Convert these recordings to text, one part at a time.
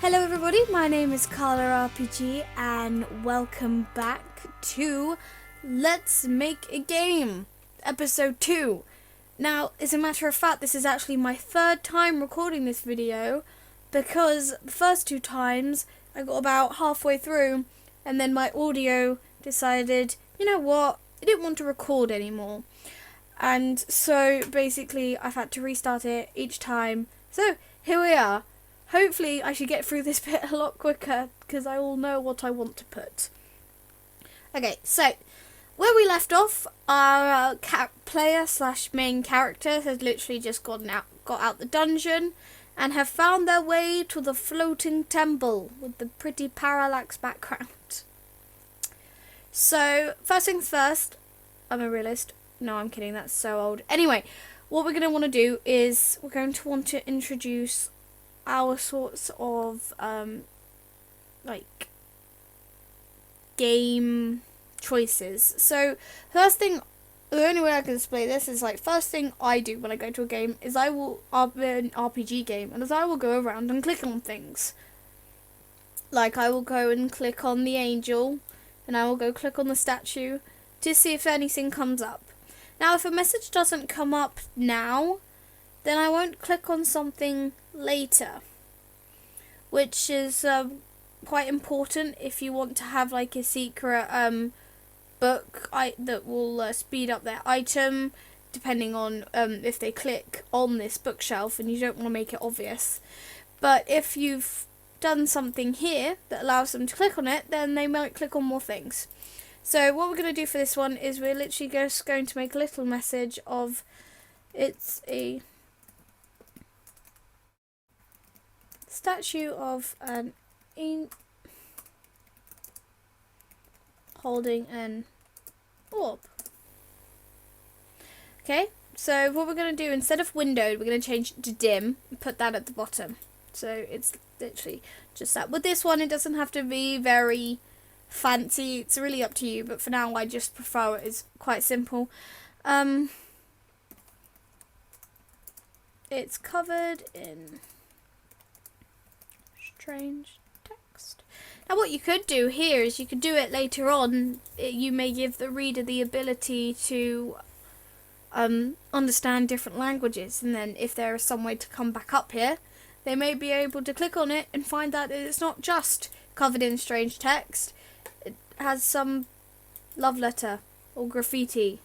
Hello everybody, my name is KarlaRPG and welcome back to Let's Make a Game, episode 2. Now, as a matter of fact, this is actually my third time recording this video because the first two times I got about halfway through and then my audio decided, you know what, I didn't want to record anymore. And so basically I've had to restart it each time. So here we are. Hopefully I should get through this bit a lot quicker because I all know what I want to put. Okay, so where we left off, our player slash main character has literally just got out the dungeon and have found their way to the floating temple with the pretty parallax background. So first things first, I'm a realist. No, I'm kidding, that's so old. Anyway, what we're going to want to do is we're going to want to introduce our sorts of like game choices. So first thing, the only way I can display this is like first thing I do when I go to a game is I will an RPG game, and as I will go around and click on things. Like I will go and click on the angel, and I will go click on the statue to see if anything comes up. Now if a message doesn't come up now, then I won't click on something later, which is quite important if you want to have like a secret book that will speed up their item, depending on if they click on this bookshelf, and you don't want to make it obvious. But if you've done something here that allows them to click on it, then they might click on more things. So what we're going to do for this one is we're literally just going to make a little message of it's a statue of an holding an orb. Okay, so what we're going to do, instead of windowed, we're going to change it to dim and put that at the bottom. So it's literally just that. With this one, it doesn't have to be very fancy. It's really up to you, but for now I just prefer it. It's quite simple. It's covered in strange text. Now what you could do here is you could do it later on. You may give the reader the ability to understand different languages, and then if there is some way to come back up here, they may be able to click on it and find that it's not just covered in strange text. It has some love letter or graffiti.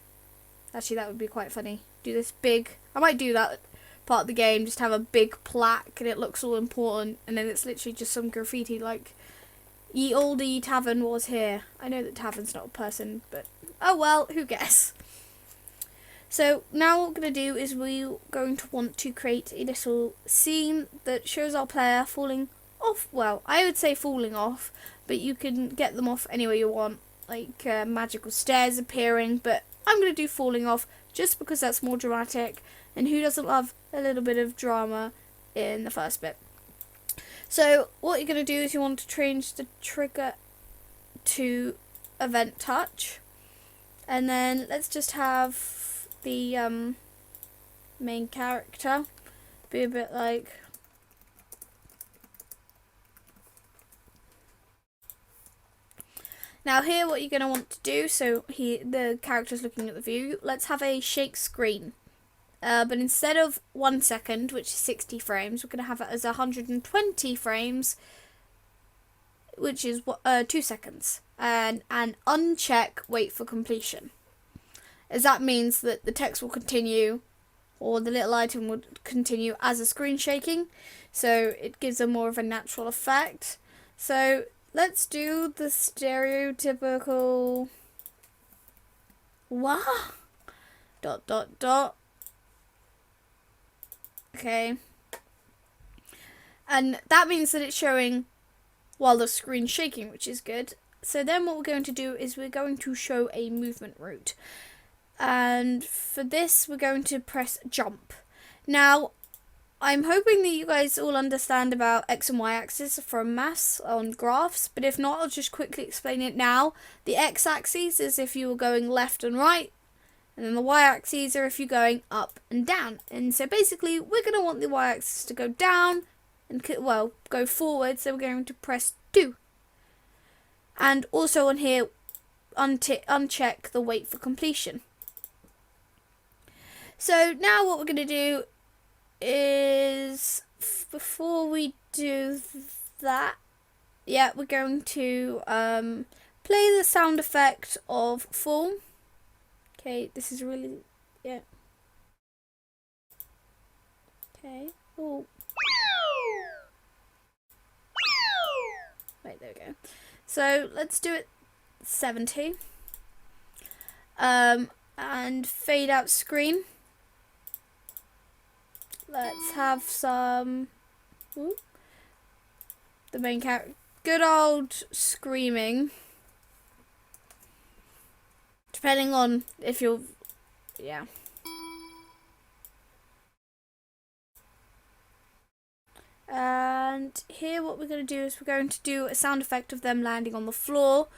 Actually, that would be quite funny. Do this big, I might do that part of the game, just have a big plaque and it looks all important, and then it's literally just some graffiti like ye olde tavern was here. I know that tavern's not a person, but oh well, who cares. So now what we're going to do is we're going to want to create a little scene that shows our player falling off. Well, I would say falling off, but you can get them off any way you want, like magical stairs appearing, but I'm going to do falling off just because that's more dramatic, and who doesn't love a little bit of drama in the first bit. So what you're going to do is you want to change the trigger to event touch, and then let's just have the main character be a bit like now here what you're going to want to do, so the character's looking at the view, let's have a shake screen. But instead of 1 second, which is 60 frames, we're going to have it as 120 frames, which is 2 seconds. And uncheck wait for completion, as that means that the text will continue, or the little item would continue as a screen shaking, so it gives a more of a natural effect. So let's do the stereotypical wah ... Okay, and that means that it's showing while the screen's shaking, which is good. So then what we're going to do is we're going to show a movement route, and for this we're going to press jump. Now I'm hoping that you guys all understand about X and Y axis from maths on graphs, but if not, I'll just quickly explain it now. The X axis is if you were going left and right, and then the y-axis are if you're going up and down. And so basically we're going to want the y-axis to go down and go forward. So we're going to press 2. And also on here, uncheck the wait for completion. So now what we're going to do is, before we do that, we're going to play the sound effect of fall. Okay, this is really, okay. Oh. Wait, there we go. So let's do it 70. And fade out screen. Let's have some. Ooh, the main character. Good old screaming. Depending on if you're. Yeah. And here what we're going to do is we're going to do a sound effect of them landing on the floor,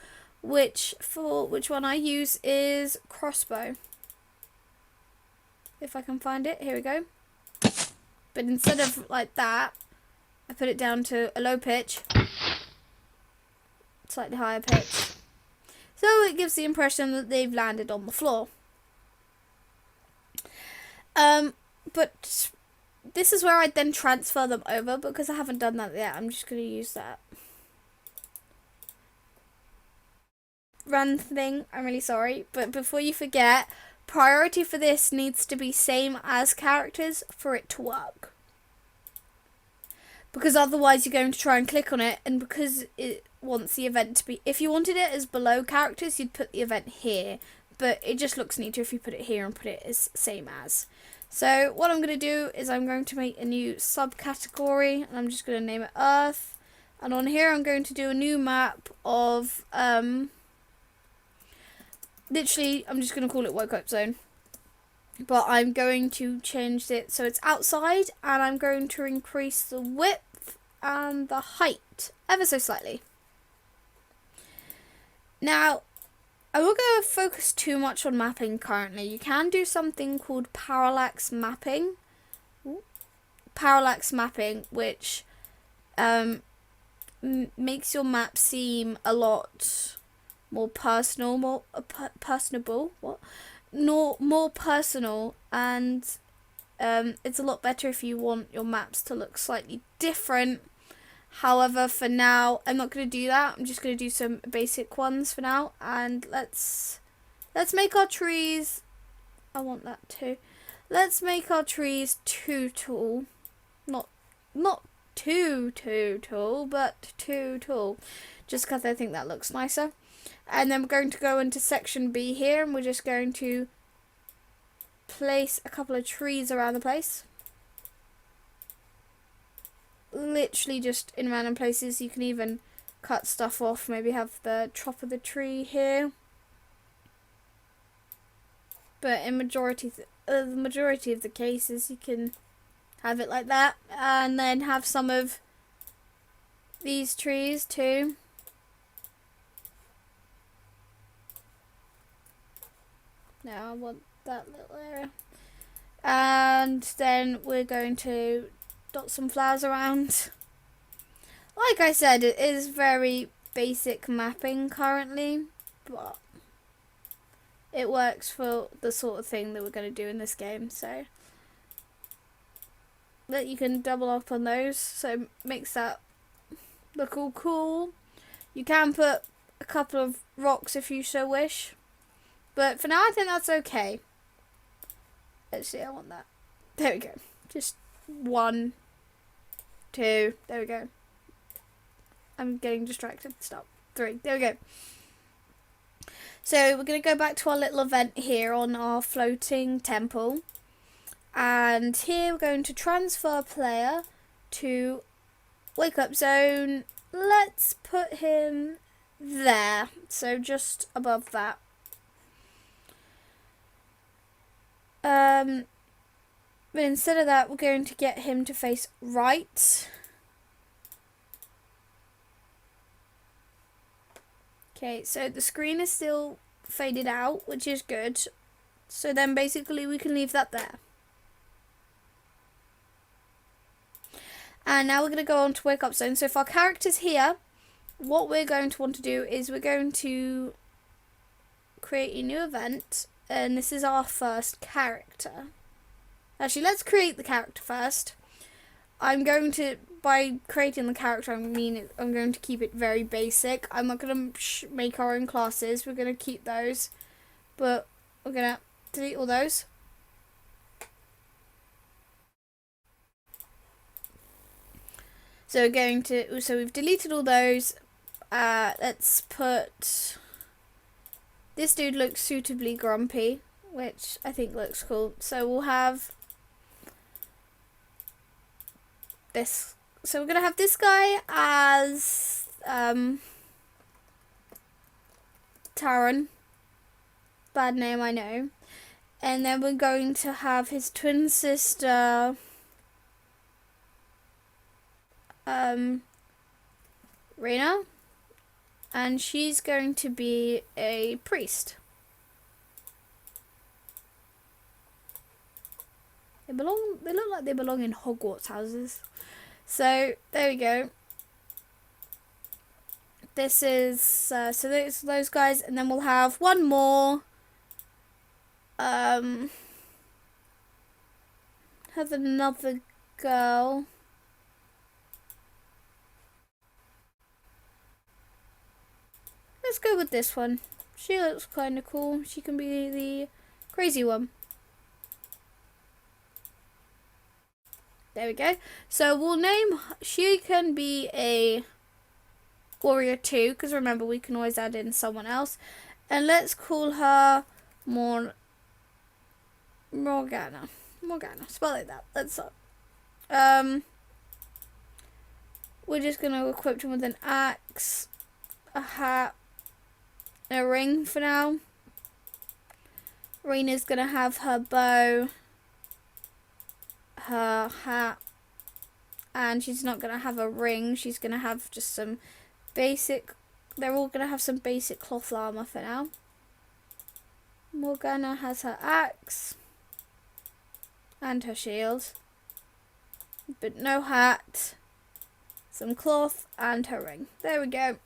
which one I use is crossbow. If I can find it, here we go. But instead of like that, I put it down to a low pitch, slightly higher pitch. So it gives the impression that they've landed on the floor. But this is where I then transfer them over, because I haven't done that yet. I'm just going to use that run thing. I'm really sorry, but before you forget, priority for this needs to be same as characters for it to work. Because otherwise you're going to try and click on it, and because it wants the event to be, if you wanted it as below characters, you'd put the event here, but it just looks neater if you put it here and put it as same as. So what I'm going to do is I'm going to make a new subcategory, and I'm just going to name it Earth, and on here I'm going to do a new map of literally, I'm just going to call it Woke Up Zone. But I'm going to change it so it's outside, and I'm going to increase the width and the height ever so slightly. Now, I won't go focus too much on mapping currently. You can do something called parallax mapping. Parallax mapping, which makes your map seem a lot more personal, personable. What? No, more personal, and it's a lot better if you want your maps to look slightly different. However, for now, I'm not going to do that. I'm just going to do some basic ones for now, and let's make our trees. I want that too. Let's make our trees too tall, not too tall, but too tall, just because I think that looks nicer. And then we're going to go into section B here, and we're just going to place a couple of trees around the place. Literally just in random places. You can even cut stuff off, maybe have the top of the tree here. But in the majority of the cases, you can have it like that, and then have some of these trees too. Now I want that little area. And then we're going to dot some flowers around. Like I said, it is very basic mapping currently, but it works for the sort of thing that we're going to do in this game. So that you can double up on those, so it makes that look all cool. You can put a couple of rocks if you so wish, but for now I think that's okay. Actually, I want that. There we go. Just 1, 2. There we go. I'm getting distracted. Stop. 3. There we go. So we're going to go back to our little event here on our floating temple. And here we're going to transfer player to Wake Up Zone. Let's put him there. So just above that. But instead of that, we're going to get him to face right. Okay, so the screen is still faded out, which is good. So then basically we can leave that there. And now we're going to go on to wake up zone. So if our character's here, what we're going to want to do is we're going to create a new event, and this is our first character. Actually, let's create the character first. I'm going to, by creating the character, I'm going to keep it very basic. I'm not going to make our own classes. We're going to keep those, but we're going to delete all those. So we've deleted all those. Let's put, this dude looks suitably grumpy, which I think looks cool. So we'll have this. So we're going to have this guy as Taran. Bad name, I know. And then we're going to have his twin sister, Rena, and she's going to be a priest. They look like they belong in Hogwarts houses. So there we go. This is so those guys, and then we'll have one more. Have another girl. Let's go with this one. She looks kind of cool. She can be the crazy one. There we go. So we'll name, she can be a warrior too, because remember we can always add in someone else. And let's call her Morgana. Spell like that. Let's we're just gonna equip him with an axe, a hat, and a ring for now. Rena's gonna have her bow, her hat, and she's not gonna have a ring. She's gonna have just some basic, they're all gonna have some basic cloth armor for now. Morgana has her axe and her shield, but no hat, some cloth, and her ring. There we go.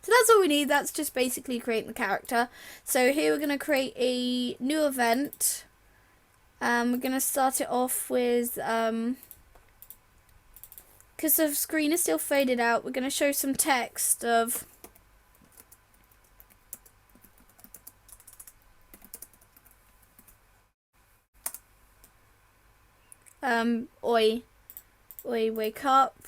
So that's all we need. That's just basically creating the character. So here we're going to create a new event. We're going to start it off with, because the screen is still faded out, we're going to show some text of oi, wake up.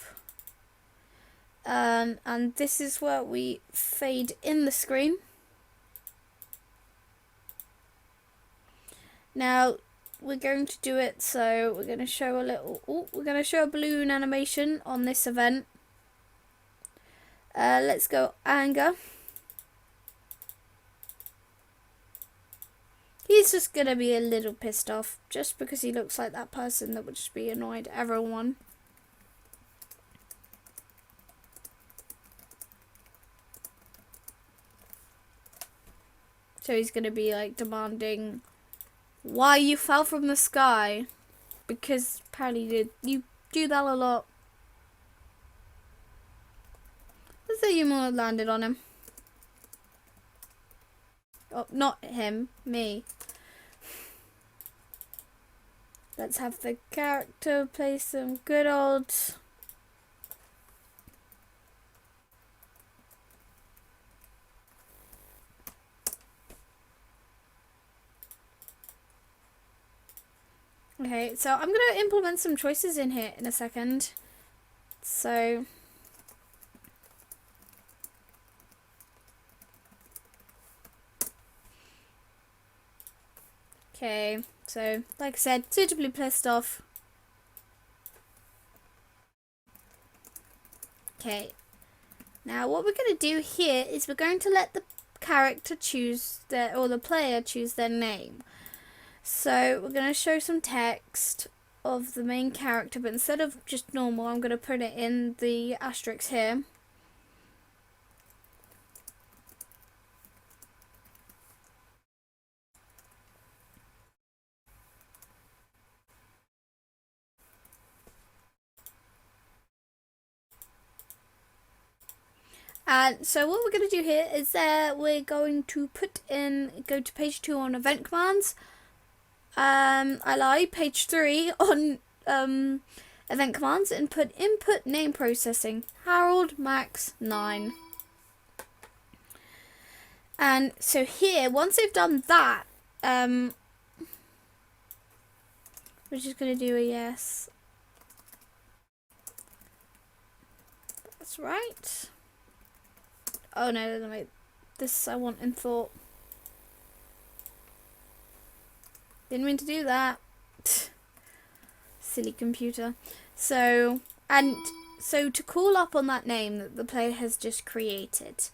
And this is where we fade in the screen. Now we're going to do it, so we're going to show a balloon animation on this event. Let's go anger. He's just going to be a little pissed off just because he looks like that person that would just be annoyed at everyone. So he's going to be like demanding why you fell from the sky. Because apparently you do that a lot. Let's say you more landed on him. Oh, not him, me. Let's have the character play some good old... Okay, so I'm going to implement some choices in here in a second. So, okay, so like I said, suitably pissed off. Okay, now what we're going to do here is we're going to let the character choose the player choose their name. So we're going to show some text of the main character, but instead of just normal, I'm going to put it in the asterisk here. And so what we're going to do here is we're going to go to page 2 on event commands. I lied, page 3 on event commands, and put input name processing, Harold Max 9. And so here, once they've done that, we're just going to do a yes. That's right. Oh no, wait. This I want in thought. Didn't mean to do that. Silly computer. So to call up on that name that the player has just created,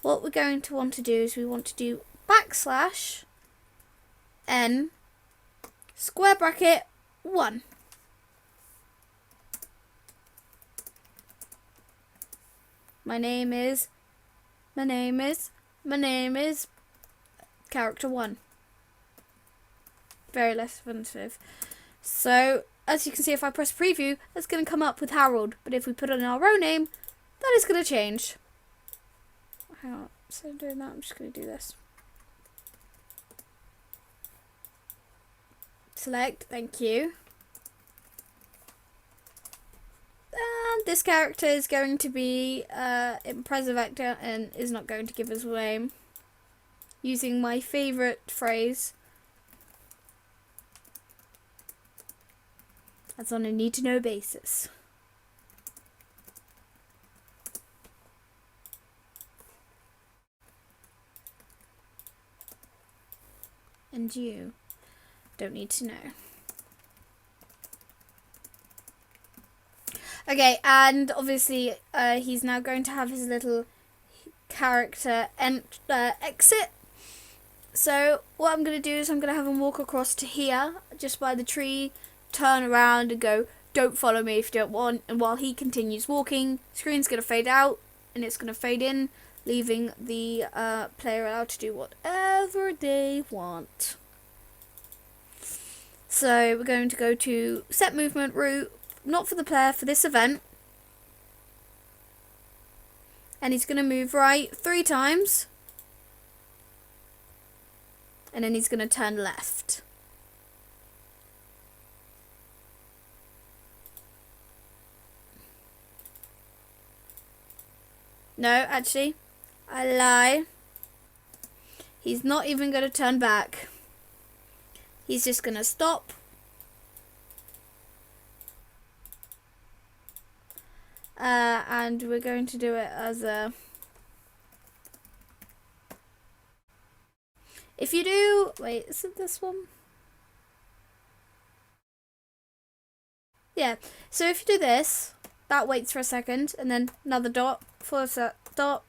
what we're going to want to do is we want to do \n square bracket 1. My name is character 1. Very less offensive. So, as you can see, if I press preview, that's going to come up with Harold. But if we put in our own name, that is going to change. Hang on. So doing that, I'm just going to do this. Select, thank you. And this character is going to be impressive actor and is not going to give us away. Using my favourite phrase. That's on a need-to-know basis. And you don't need to know. Okay, and obviously he's now going to have his little character exit. So what I'm going to do is I'm going to have him walk across to here, just by the tree, turn around and go, "Don't follow me if you don't want." And while he continues walking, screen's going to fade out and it's going to fade in, leaving the player allowed to do whatever they want. So we're going to go to set movement route, not for the player, for this event. And he's going to move right 3 times. And then he's going to turn left. No, actually, I lie. He's not even going to turn back. He's just going to stop. And we're going to do it as a... If you do... Wait, is it this one? Yeah, so if you do this, that waits for a second, and then another dot, dot.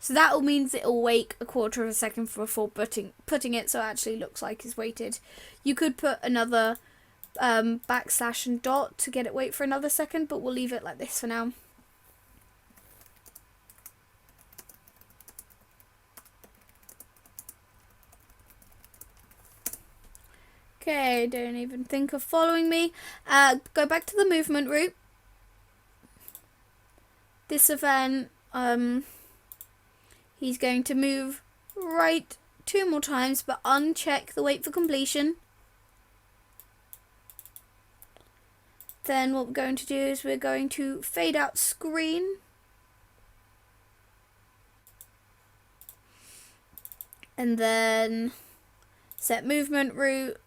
So that all means it'll wait a quarter of a second before putting it, so it actually looks like it's waited. You could put another backslash and dot to get it wait for another second, but we'll leave it like this for now. Okay, don't even think of following me. Go back to the movement route. This event, he's going to move right 2 more times, but uncheck the wait for completion. Then what we're going to do is we're going to fade out screen. And then set movement route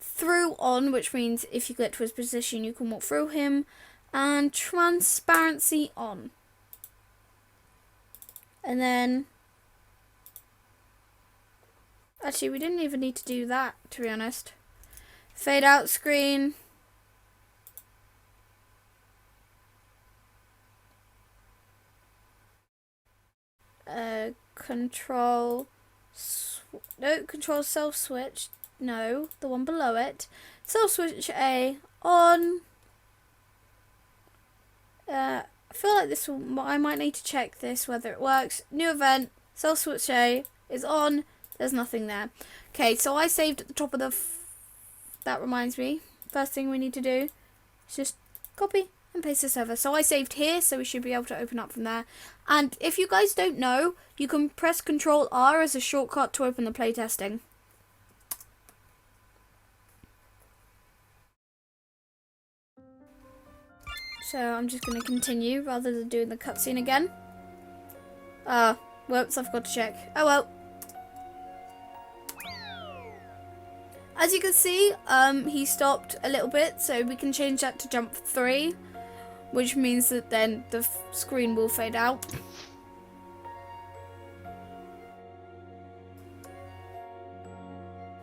through on, which means if you get to his position you can walk through him, and transparency on. And then actually we didn't even need to do that, to be honest. Fade out screen. Control self switch. No, the one below it. Self switch A on. I feel like this will, I might need to check this whether it works. New event, self switch A is on. There's nothing there. Okay, so I saved at the top of the. That reminds me. First thing we need to do is just copy and paste this over. So I saved here, so we should be able to open up from there. And if you guys don't know, you can press Control R as a shortcut to open the playtesting. So I'm just going to continue rather than doing the cutscene again. Whoops, I forgot to check. Oh well. As you can see, he stopped a little bit, so we can change that to jump 3, which means that then the screen will fade out.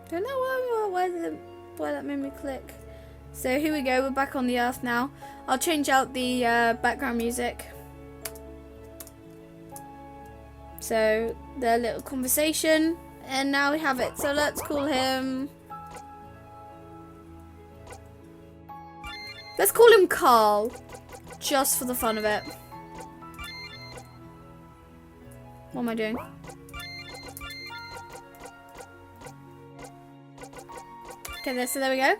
Don't know why that made me click. So here we go, we're back on the earth now. I'll change out the background music. So the little conversation, and now we have it. So let's call him... Let's call him Karl, just for the fun of it. What am I doing? Okay, so there we go.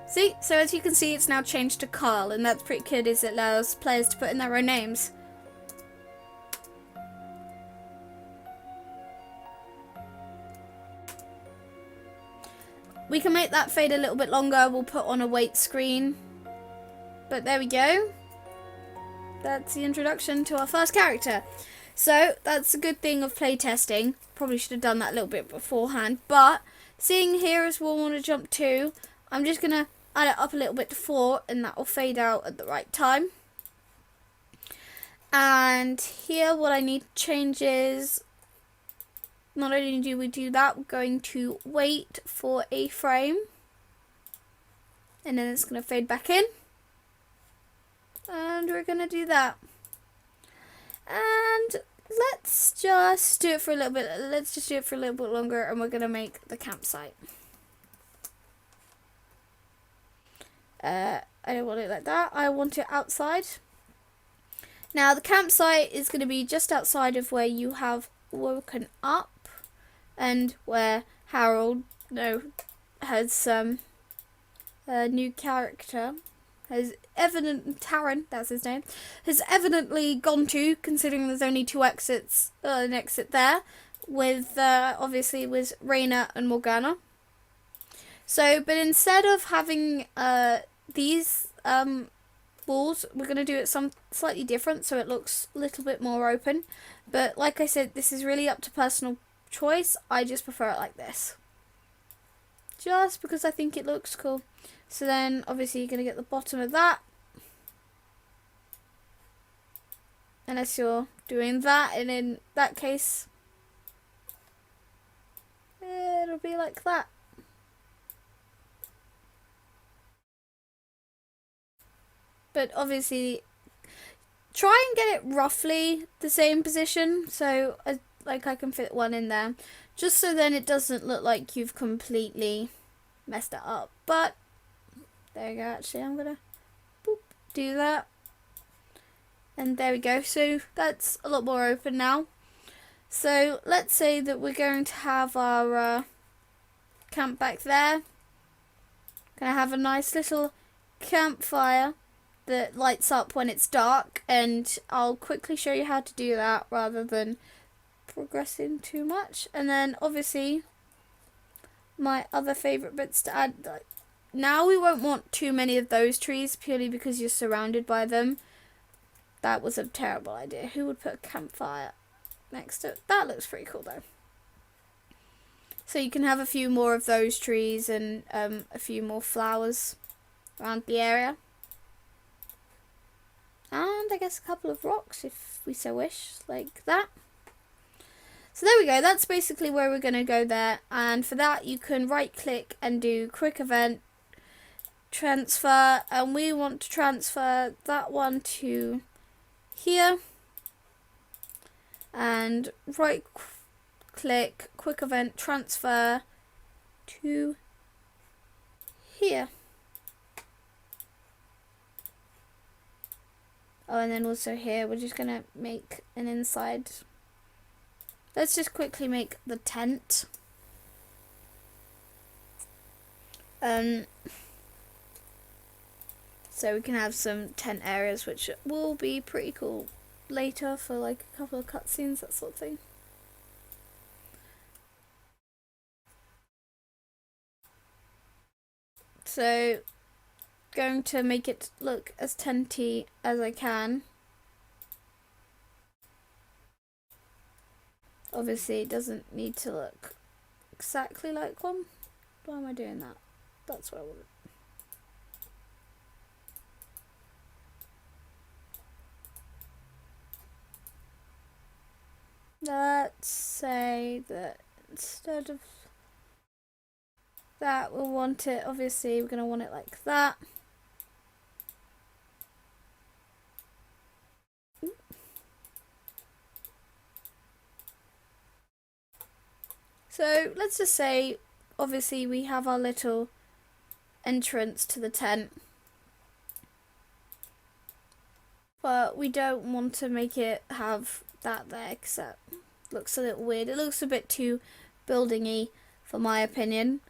See, so as you can see, it's now changed to Karl, and that's pretty good, as it allows players to put in their own names. We can make that fade a little bit longer. We'll put on a wait screen. But there we go. That's the introduction to our first character. So that's a good thing of playtesting. Probably should have done that a little bit beforehand. But seeing here as we'll want to jump 2, I'm just going to add it up a little bit to 4, and that will fade out at the right time. And here what I need to change is, not only do we do that, we're going to wait for a frame, and then it's going to fade back in, and we're going to do that. And let's just do it for a little bit. Let's just do it for a little bit longer, and we're going to make the campsite. I don't want it like that. I want it outside. Now the campsite is going to be just outside of where you have woken up, and where Harold has a new character, Taran, that's his name, has evidently gone to, considering there's only 2 exits, an exit there, with obviously with Raina and Morgana. So, but instead of having these walls, we're going to do it slightly different, so it looks a little bit more open. But like I said, this is really up to personal choice. I just prefer it like this, just because I think it looks cool. So then obviously you're going to get the bottom of that, unless you're doing that, and in that case it'll be like that. But obviously try and get it roughly the same position, so like I can fit one in there, just so then it doesn't look like you've completely messed it up. But there you go. Actually, I'm gonna do that, and there we go. So that's a lot more open now. So let's say that we're going to have our camp back there. Gonna have a nice little campfire that lights up when it's dark, and I'll quickly show you how to do that rather than progressing too much. And then obviously my other favourite bits to add, now we won't want too many of those trees, purely because you're surrounded by them. That was a terrible idea. Who would put a campfire next to it? That looks pretty cool though. So you can have a few more of those trees, and a few more flowers around the area. And I guess a couple of rocks if we so wish, like that. So there we go, that's basically where we're going to go there. And for that you can right click and do quick event transfer, and we want to transfer that one to here, and right click quick event transfer to here. Oh, and then also here, we're just going to make an inside. Let's just quickly make the tent. So So we can have some tent areas, which will be pretty cool later for like a couple of cutscenes, that sort of thing. So, going to make it look as tenty as I can. Obviously, it doesn't need to look exactly like one. Why am I doing that? That's what I want. Let's say that instead of that, we'll want it, obviously, we're going to want it like that. So let's just say, obviously, we have our little entrance to the tent, but we don't want to make it have that there because that looks a little weird. It looks a bit too building-y for my opinion.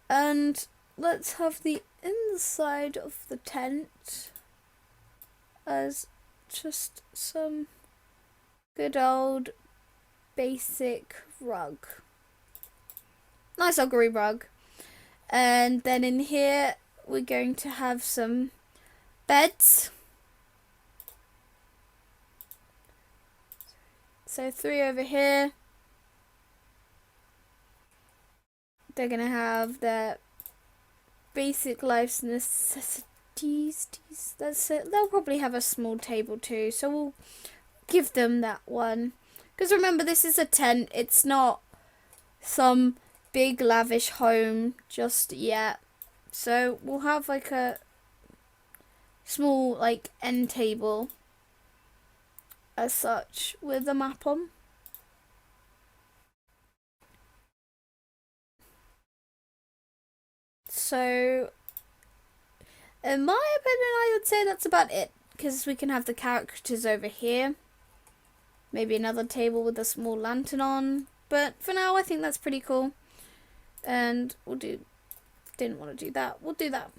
And let's have the inside of the tent as just some good old basic rug. Nice ugly rug. And then in here we're going to have some beds. So 3 over here. They're going to have their basic life's necessities. That's it. They'll probably have a small table too, so we'll give them that one. Because remember, this is a tent. It's not some big lavish home just yet. So we'll have like a small like end table as such with a map on. So in my opinion, I would say that's about it, because we can have the characters over here. Maybe another table with a small lantern on, but for now I think that's pretty cool. And we'll do, didn't want to do that, we'll do that.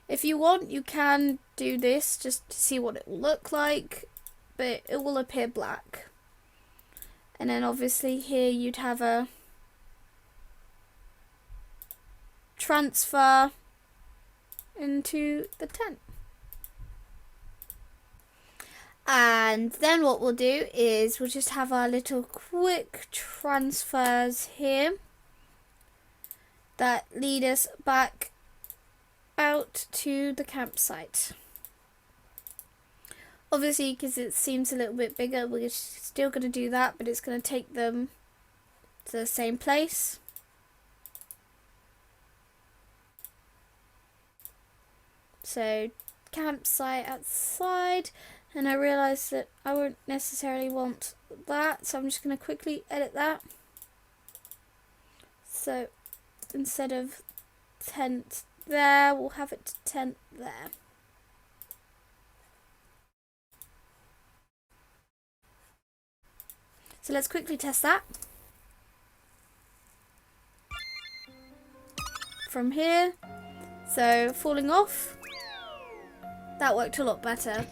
If you want, you can do this just to see what it will look like, but it will appear black. And then obviously here you'd have a transfer into the tent. And then what we'll do is we'll just have our little quick transfers here that lead us back out to the campsite. Obviously, because it seems a little bit bigger, we're still going to do that, but it's going to take them to the same place. So, campsite outside, and I realised that I won't necessarily want that, so I'm just going to quickly edit that. So, instead of tent there, we'll have it tent there. So let's quickly test that. From here, so falling off, that worked a lot better.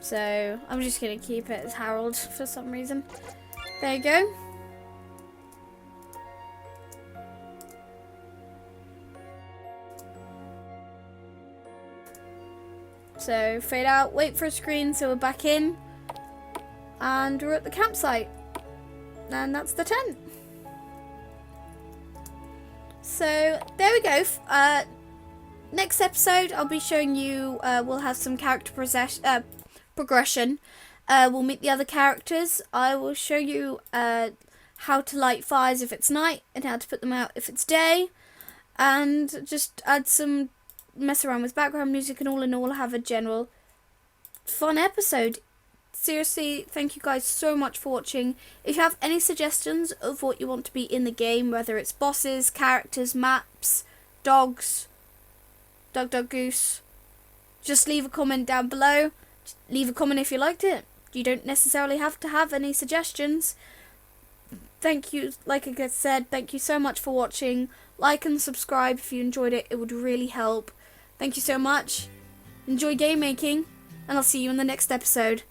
So I'm just going to keep it as Harold for some reason. There you go. So fade out, wait for a screen so we're back in. And we're at the campsite. And that's the tent. So there we go. Next episode I'll be showing you, we'll have some character progression. We'll meet the other characters. I will show you how to light fires if it's night and how to put them out if it's day. And just add some, mess around with background music, and all in all have a general fun episode. Seriously, thank you guys so much for watching. If you have any suggestions of what you want to be in the game, whether it's bosses, characters, maps, dogs, Dug Goose, just leave a comment down below. Leave a comment if you liked it. You don't necessarily have to have any suggestions. thank you, like I said, thank you so much for watching. Like and subscribe if you enjoyed it. It would really help. Thank you so much. Enjoy game making, and I'll see you in the next episode.